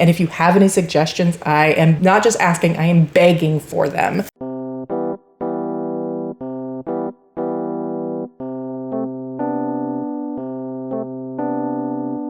And if you have any suggestions, I am not just asking, I am begging for them.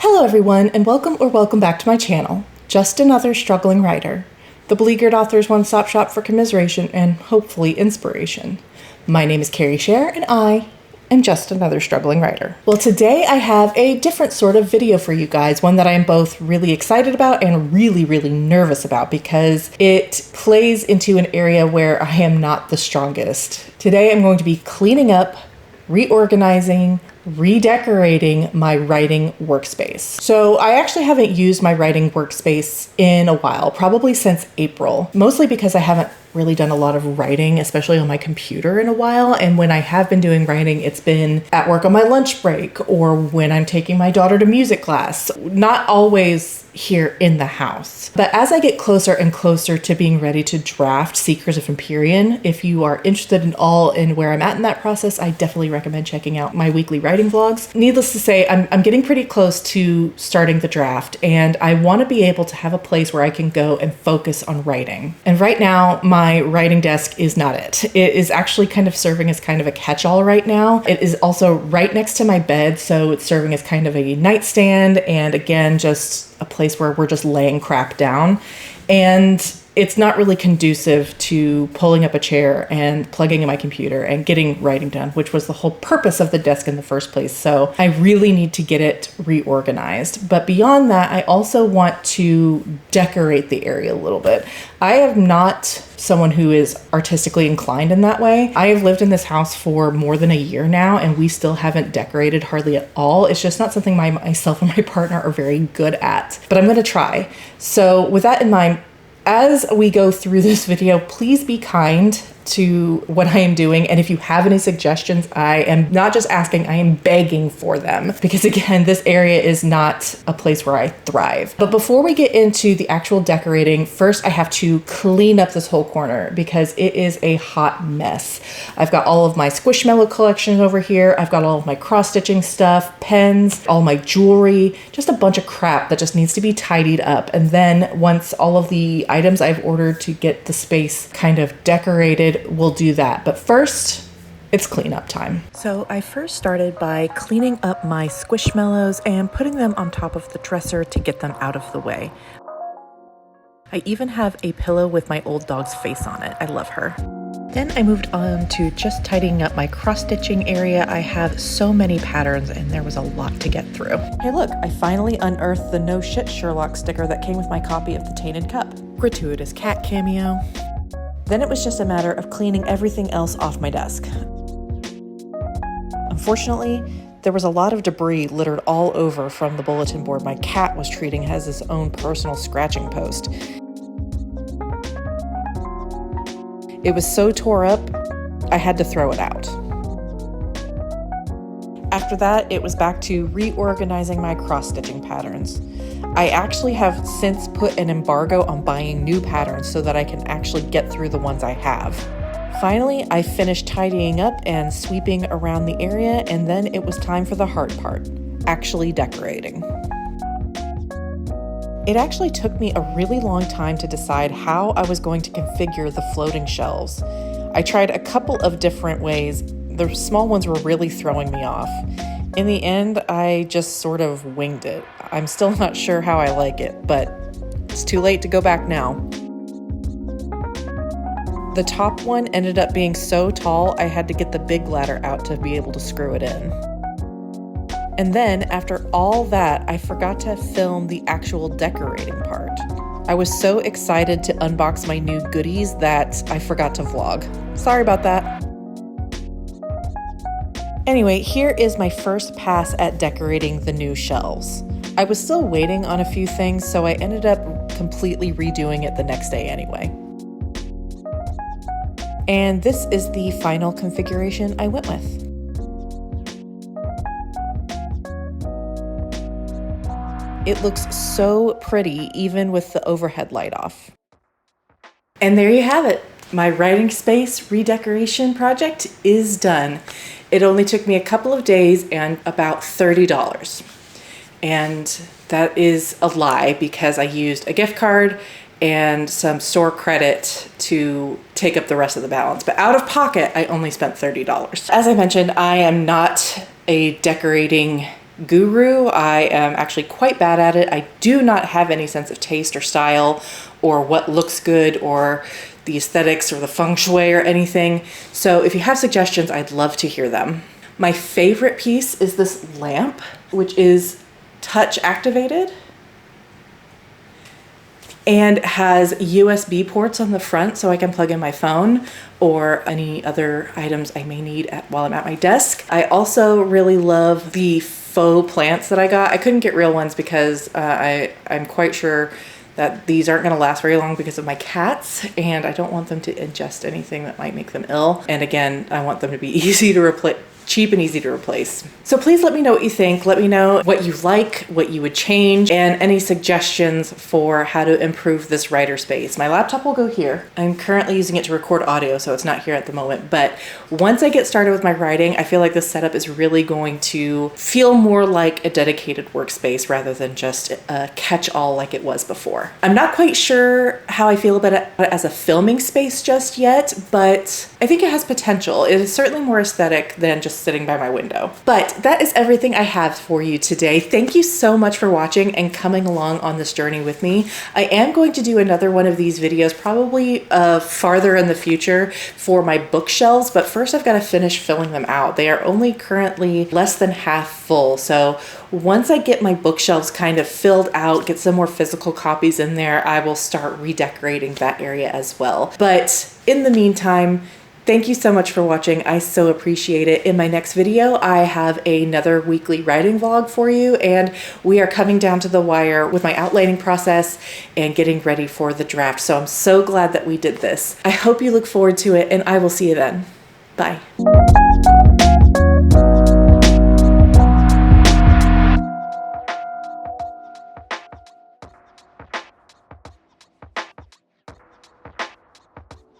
Hello everyone, and welcome back to my channel, Just Another Struggling Writer, the beleaguered author's one-stop shop for commiseration and hopefully inspiration. My name is Carrie Scher, and I am just another struggling writer. Well, today I have a different sort of video for you guys, one that I am both really excited about and really nervous about because it plays into an area where I am not the strongest. Today I'm going to be cleaning up, reorganizing, redecorating my writing workspace. So I actually haven't used my writing workspace in a while, probably since April, mostly because I haven't really done a lot of writing, especially on my computer in a while. And when I have been doing writing, it's been at work on my lunch break or when I'm taking my daughter to music class, not always here in the house. But as I get closer and closer to being ready to draft Secrets of Empyrean, if you are interested in where I'm at in that process, I definitely recommend checking out my weekly writing vlogs. Needless to say, I'm getting pretty close to starting the draft, and I want to be able to have a place where I can go and focus on writing. And right now, my writing desk is not it. It is actually kind of serving as kind of a catch-all right now. It is also right next to my bed, so it's serving as kind of a nightstand, and again, just a place where we're just laying crap down. And it's not really conducive to pulling up a chair and plugging in my computer and getting writing done, which was the whole purpose of the desk in the first place. So I really need to get it reorganized. But beyond that, I also want to decorate the area a little bit. I am not someone who is artistically inclined in that way. I have lived in this house for more than a year now, and we still haven't decorated hardly at all. It's just not something myself and my partner are very good at, but I'm going to try. So with that in mind, as we go through this video, please be kind to what I am doing. And if you have any suggestions, I am not just asking, I am begging for them. Because again, this area is not a place where I thrive. But before we get into the actual decorating, first I have to clean up this whole corner because it is a hot mess. I've got all of my Squishmallow collection over here. I've got all of my cross-stitching stuff, pens, all my jewelry, just a bunch of crap that just needs to be tidied up. And then once all of the items I've ordered to get the space kind of decorated, we'll do that. But first, it's cleanup time. So I first started by cleaning up my Squishmallows and putting them on top of the dresser to get them out of the way. I even have a pillow with my old dog's face on it. I love her. Then I moved on to just tidying up my cross-stitching area. I have so many patterns and there was a lot to get through. Hey look, I finally unearthed the No Shit Sherlock sticker that came with my copy of The Tainted Cup. Gratuitous cat cameo. Then it was just a matter of cleaning everything else off my desk. Unfortunately, there was a lot of debris littered all over from the bulletin board my cat was treating as his own personal scratching post. It was so tore up, I had to throw it out. After that, it was back to reorganizing my cross-stitching patterns. I actually have since put an embargo on buying new patterns so that I can actually get through the ones I have. Finally, I finished tidying up and sweeping around the area, and then it was time for the hard part, actually decorating. It actually took me a really long time to decide how I was going to configure the floating shelves. I tried a couple of different ways. The small ones were really throwing me off. In the end, I just sort of winged it. I'm still not sure how I like it, but it's too late to go back now. The top one ended up being so tall, I had to get the big ladder out to be able to screw it in. And then, after all that, I forgot to film the actual decorating part. I was so excited to unbox my new goodies that I forgot to vlog. Sorry about that. Anyway, here is my first pass at decorating the new shelves. I was still waiting on a few things, so I ended up completely redoing it the next day anyway. And this is the final configuration I went with. It looks so pretty, even with the overhead light off. And there you have it. My writing space redecoration project is done. It only took me a couple of days and about $30. And that is a lie because I used a gift card and some store credit to take up the rest of the balance. But out of pocket, I only spent $30. As I mentioned, I am not a decorating guru. I am actually quite bad at it. I do not have any sense of taste or style or what looks good or the aesthetics or the feng shui or anything. So if you have suggestions, I'd love to hear them. My favorite piece is this lamp, which is touch activated and has USB ports on the front so I can plug in my phone or any other items I may need while I'm at my desk. I also really love the faux plants that I got. I couldn't get real ones because I'm quite sure that these aren't going to last very long because of my cats, and I don't want them to ingest anything that might make them ill. And again, I want them to be easy to replace, cheap and easy to replace. So please let me know what you think. Let me know what you like, what you would change, and any suggestions for how to improve this writer space. My laptop will go here. I'm currently using it to record audio, so it's not here at the moment. But once I get started with my writing, I feel like this setup is really going to feel more like a dedicated workspace rather than just a catch-all like it was before. I'm not quite sure how I feel about it as a filming space just yet, but I think it has potential. It is certainly more aesthetic than just sitting by my window. But that is everything I have for you today. Thank you so much for watching and coming along on this journey with me. I am going to do another one of these videos probably farther in the future for my bookshelves, but first I've got to finish filling them out. They are only currently less than half full. So once I get my bookshelves kind of filled out, get some more physical copies in there, I will start redecorating that area as well. But in the meantime, thank you so much for watching. I so appreciate it. In my next video, I have another weekly writing vlog for you, and we are coming down to the wire with my outlining process and getting ready for the draft. So I'm so glad that we did this. I hope you look forward to it, and I will see you then. Bye.